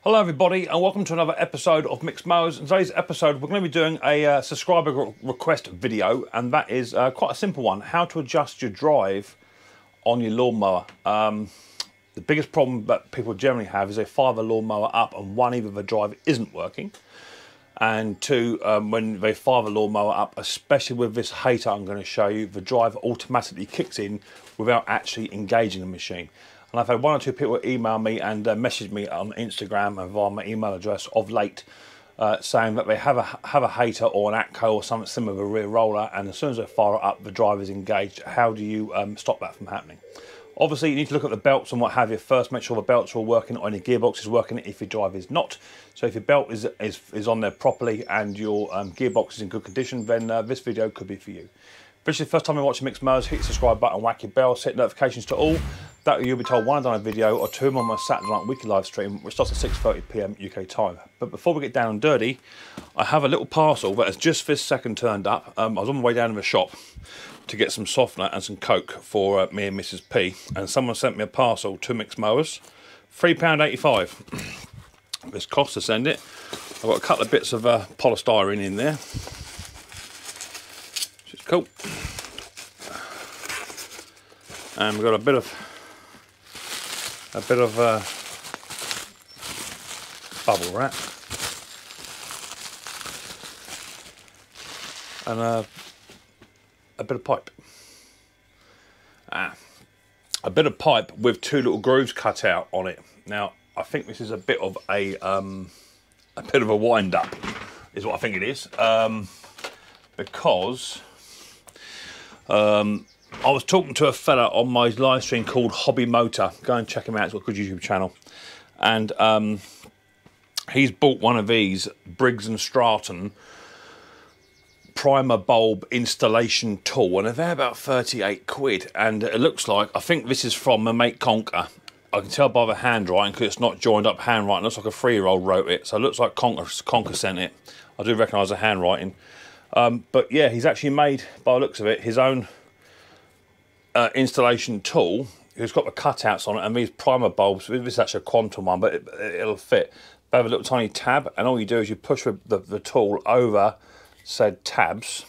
Hello everybody and welcome to another episode of Mixed Mowers. In today's episode we're going to be doing a subscriber request video, and that is quite a simple one: how to adjust your drive on your lawnmower. The biggest problem that people generally have is they fire the lawnmower up and one, either the drive isn't working, and two, when they fire the lawnmower up, especially with this hater I'm going to show you, the drive automatically kicks in without actually engaging the machine. And I've had one or two people email me and message me on Instagram and via my email address of late, saying that they have a hater or an ATCO or something similar with a rear roller, and as soon as they fire it up, the drive is engaged. How do you stop that from happening? Obviously, you need to look at the belts and what have you first. Make sure the belts are all working, or your gearbox is working if your drive is not. So if your belt is on there properly and your gearbox is in good condition, then this video could be for you. If this is the first time you're watching Mixed Mowers, hit the subscribe button, whack your bell, set notifications to all. That way you'll be told when I've done a video, or two, I'm on my Saturday night weekly live stream, which starts at 6:30 PM UK time. But before we get down and dirty, I have a little parcel that has just this second turned up. I was on my way down to the shop to get some softener and some Coke for me and Mrs. P, and someone sent me a parcel to Mixed Mowers, £3.85. This cost to send it. I've got a couple of bits of polystyrene in there, which is cool, and we've got a bit of bubble wrap and a bit of pipe. A bit of pipe with two little grooves cut out on it. Now, I think this is a bit of a wind up, is what I think it is, because I was talking to a fella on my live stream called Hobby Motor. Go and check him out, he's got a good YouTube channel. And he's bought one of these Briggs & Stratton primer bulb installation tool, and they're about 38 quid. And it looks like, I think this is from my mate Conker. I can tell by the handwriting because it's not joined up handwriting. It looks like a 3-year-old wrote it, so it looks like Conker sent it. I do recognise the handwriting. But yeah, he's actually made, by the looks of it, his own installation tool. It's got the cutouts on it, and these primer bulbs, this is actually a quantum one, but it'll fit. They have a little tiny tab, and all you do is you push the tool over said tabs,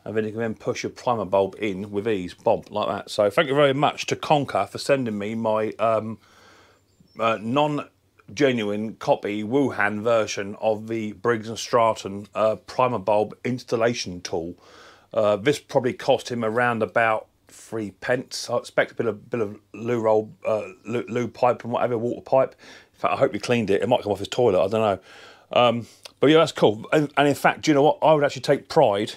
and then you can then push your primer bulb in with ease, boom, like that. So thank you very much to Conker for sending me my non-genuine copy Wuhan version of the Briggs & Stratton primer bulb installation tool. This probably cost him around about 3p. I expect a bit of loo pipe and whatever, water pipe. In fact, I hope he cleaned it. It might come off his toilet, I don't know. But yeah, that's cool. And in fact, do you know what? I would actually take pride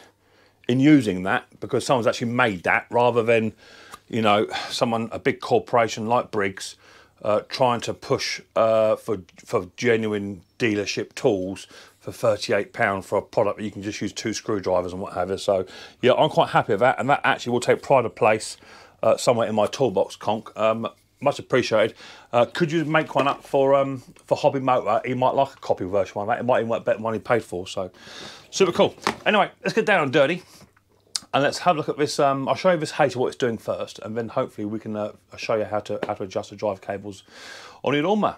in using that, because someone's actually made that, rather than, you know, a big corporation like Briggs trying to push for genuine dealership tools for £38 for a product that you can just use 2 screwdrivers and what have you. So yeah, I'm quite happy with that, and that actually will take pride of place somewhere in my toolbox, Conk. Much appreciated. Could you make one up for Hobby Motor? He might like a copy version of that. It might even work better than one he paid for. So super cool. Anyway, let's get down and dirty, and let's have a look at this. I'll show you this hater, what it's doing first, and then hopefully we can show you how to adjust the drive cables on your lawnmower.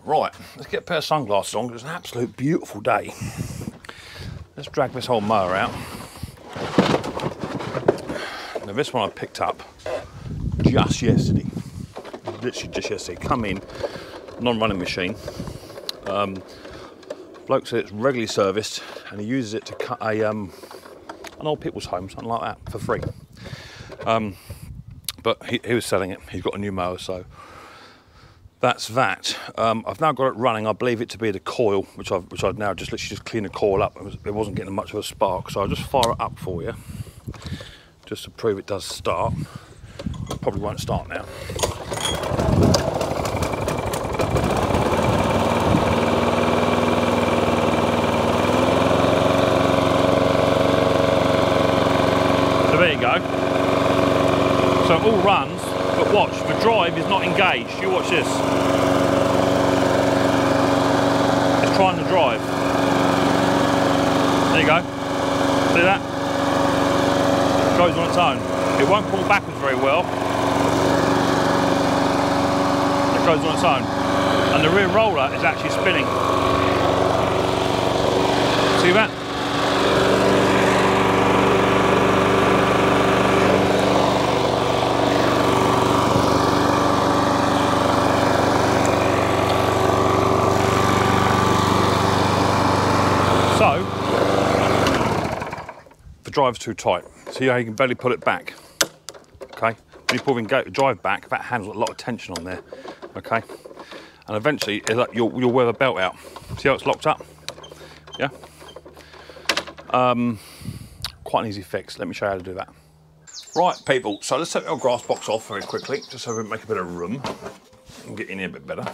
Right, let's get a pair of sunglasses on, because it's an absolute beautiful day. Let's drag this whole mower out. Now this one I picked up just yesterday, literally just yesterday. Come in, non-running machine. Bloke said it's regularly serviced, and he uses it to cut an old people's home, something like that, for free. But he was selling it. He's got a new mower, so that's that. I've now got it running. I believe it to be the coil, which I've now just literally cleaned the coil up. It wasn't getting much of a spark, so I'll just fire it up for you, just to prove it does start. It probably won't start now. So there you go. So it all runs, but watch, the drive is not engaged. You watch this. drive. There you go. See that? It goes on its own. It won't pull backwards very well. It goes on its own. And the rear roller is actually spinning. See that? So, the drive's too tight. See how you can barely pull it back, okay? When you pull the drive back, that handle's got a lot of tension on there, okay? And eventually, you'll wear the belt out. See how it's locked up? Yeah? Quite an easy fix. Let me show you how to do that. Right, people, so let's take our grass box off very quickly, just so we make a bit of room and get in here a bit better.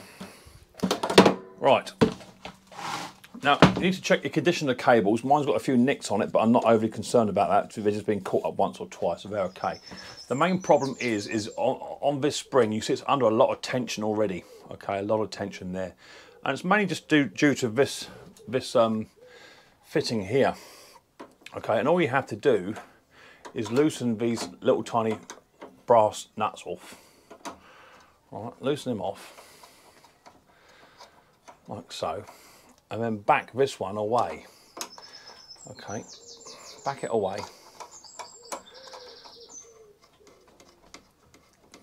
Right. Now, you need to check your condition of the cables. Mine's got a few nicks on it, but I'm not overly concerned about that. They've just been caught up once or twice, so they're okay. The main problem is on this spring, you see it's under a lot of tension already. Okay, a lot of tension there. And it's mainly just due to this fitting here. Okay, and all you have to do is loosen these little tiny brass nuts off. All right, loosen them off, like so. And then back this one away. Okay, back it away.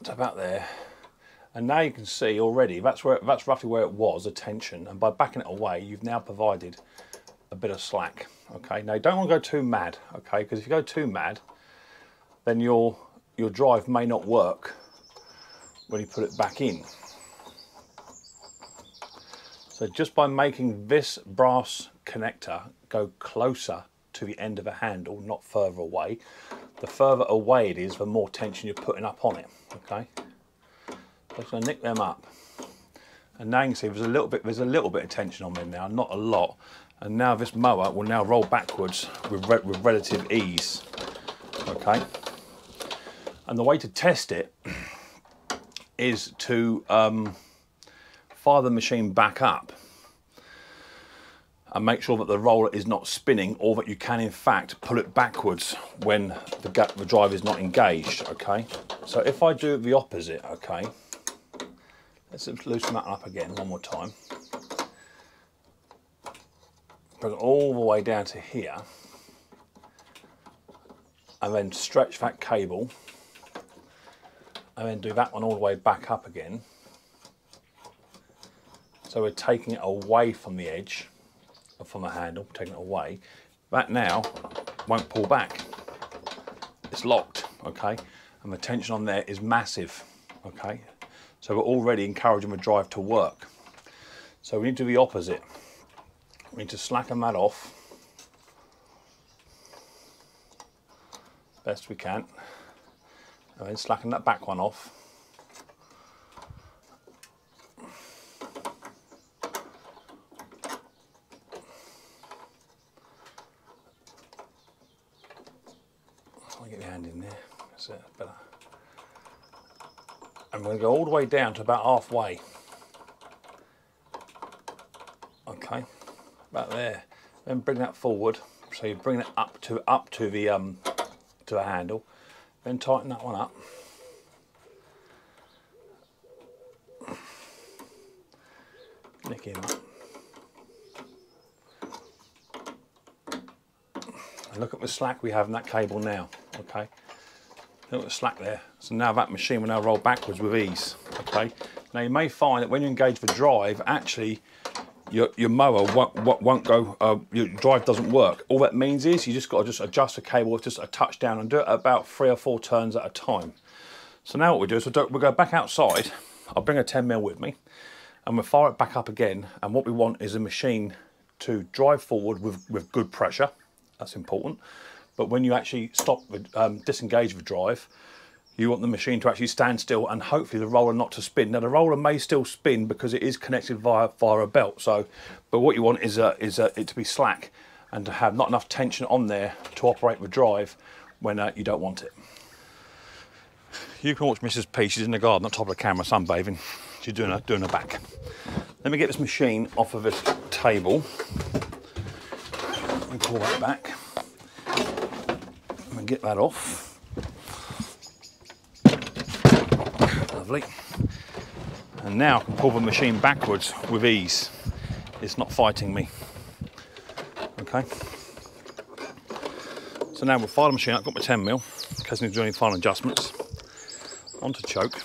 It's about there. And now you can see already, that's roughly where it was, the tension. And by backing it away, you've now provided a bit of slack. Okay, now you don't want to go too mad, okay? Because if you go too mad, then your drive may not work when you put it back in. So just by making this brass connector go closer to the end of the handle, not further away, the further away it is, the more tension you're putting up on it, okay? So I'm just gonna nick them up. And now you can see there's a little bit of tension on them now, not a lot. And now this mower will now roll backwards with relative ease, okay? And the way to test it is to fire the machine back up and make sure that the roller is not spinning, or that you can in fact pull it backwards when the drive is not engaged, okay? So if I do the opposite, okay, let's loosen that up again one more time. Bring it all the way down to here and then stretch that cable and then do that one all the way back up again. So we're taking it away from the edge, from the handle, taking it away. That now won't pull back. It's locked, okay? And the tension on there is massive, okay? So we're already encouraging the drive to work. So we need to do the opposite. We need to slacken that off best we can, and then slacken that back one off. I'll get your hand in there, that's it, better. And we're going to go all the way down to about halfway. Okay, about there. Then bring that forward, so you bring it up to the handle. Then tighten that one up. Nick him up. And look at the slack we have in that cable now. Okay, look at the slack there. So now that machine will now roll backwards with ease. Okay. Now you may find that when you engage the drive, actually your mower won't go. Your drive doesn't work. All that means is you just got to just adjust the cable with just a touch down and do it about 3 or 4 turns at a time. So now what we do is we'll go back outside. I'll bring a 10mm with me, and we'll fire it back up again. And what we want is a machine to drive forward with good pressure. That's important. But when you actually stop, disengage the drive, you want the machine to actually stand still and hopefully the roller not to spin. Now the roller may still spin because it is connected via a belt. So, but what you want is it to be slack and to have not enough tension on there to operate the drive when you don't want it. You can watch Mrs. P. She's in the garden, on top of the camera, sunbathing. She's doing her back. Let me get this machine off of this table. Let me pull that back. Let me get that off. Lovely. And now I can pull the machine backwards with ease. It's not fighting me. Okay. So now we'll file the machine. I've got my 10mm in case I need to do any final adjustments. Onto choke.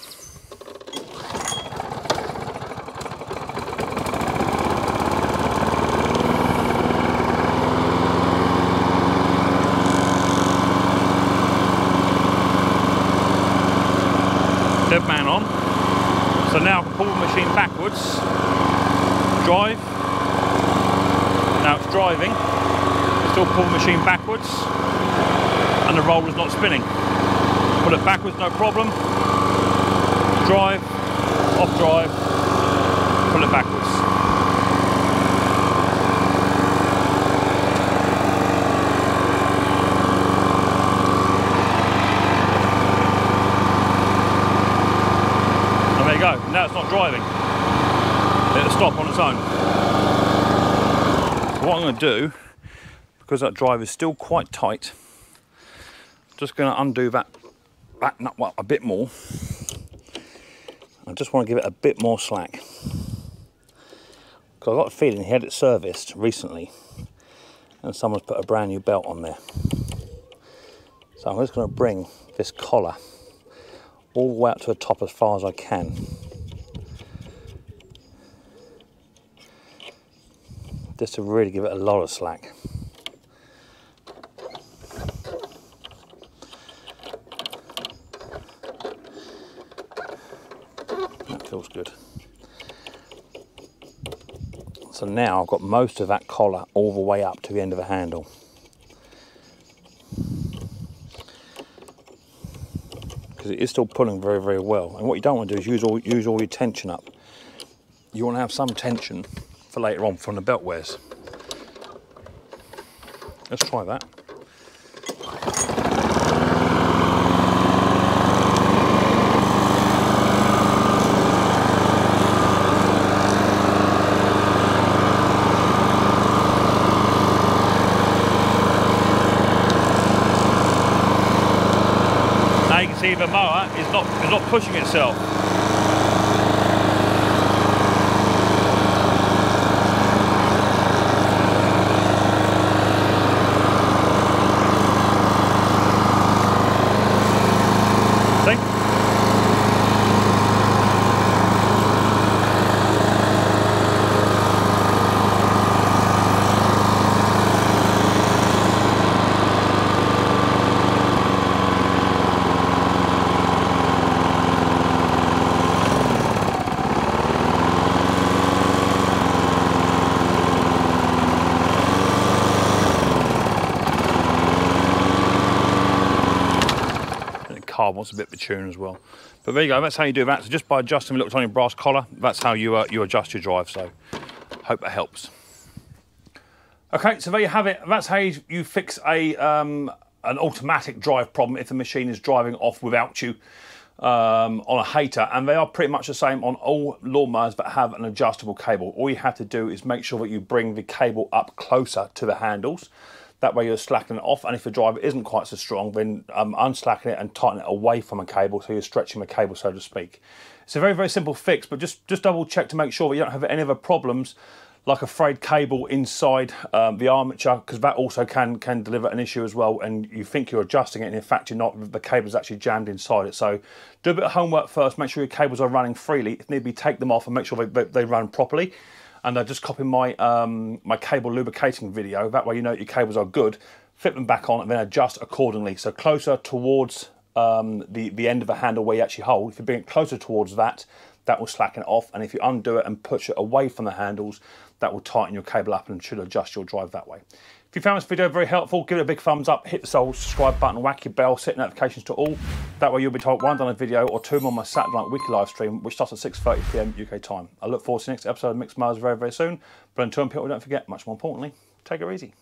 Dead man on. So now I can pull the machine backwards. Drive. Now it's driving. Still pull the machine backwards. And the roller's not spinning. Pull it backwards, no problem. Drive, off drive, pull it backwards. And there you go, now it's not driving. It'll stop on its own. So what I'm going to do, because that drive is still quite tight, just going to undo that nut a bit more. I just want to give it a bit more slack. Because I've got a feeling he had it serviced recently and someone's put a brand new belt on there. So I'm just going to bring this collar all the way up to the top as far as I can. Just to really give it a lot of slack. Feels good. So now I've got most of that collar all the way up to the end of the handle. Because it is still pulling very, very well. And what you don't want to do is use all your tension up. You want to have some tension for later on from the belt wears. Let's try that. See, the mower is not pushing itself. See? Carb wants a bit of a tune as well. But there you go, that's how you do that. So just by adjusting a little tiny brass collar, that's how you adjust your drive. So hope that helps. Okay, so there you have it. That's how you fix an automatic drive problem if the machine is driving off without you on a hater. And they are pretty much the same on all lawnmowers that have an adjustable cable. All you have to do is make sure that you bring the cable up closer to the handles. That way you're slackening it off, and if the driver isn't quite so strong, then unslacken it and tighten it away from a cable, so you're stretching the cable, so to speak. It's a very, very simple fix, but just double check to make sure that you don't have any other problems, like a frayed cable inside the armature, because that also can deliver an issue as well, and you think you're adjusting it, and in fact you're not. The cable's actually jammed inside it. So do a bit of homework first, make sure your cables are running freely. If need be, take them off and make sure they run properly. And I just copy my my cable lubricating video. That way you know your cables are good. Flip them back on and then adjust accordingly. So closer towards the end of the handle where you actually hold. If you bring it closer towards that, that will slacken it off. And if you undo it and push it away from the handles, that will tighten your cable up and should adjust your drive that way. If you found this video very helpful, give it a big thumbs up, hit the old subscribe button, whack your bell, set notifications to all. That way you'll be told when I've done a video, or two on my Saturday night weekly live stream, which starts at 6:30 PM UK time. I look forward to the next episode of Mixed Mowers very, very soon. But until then, people, don't forget, much more importantly, take it easy.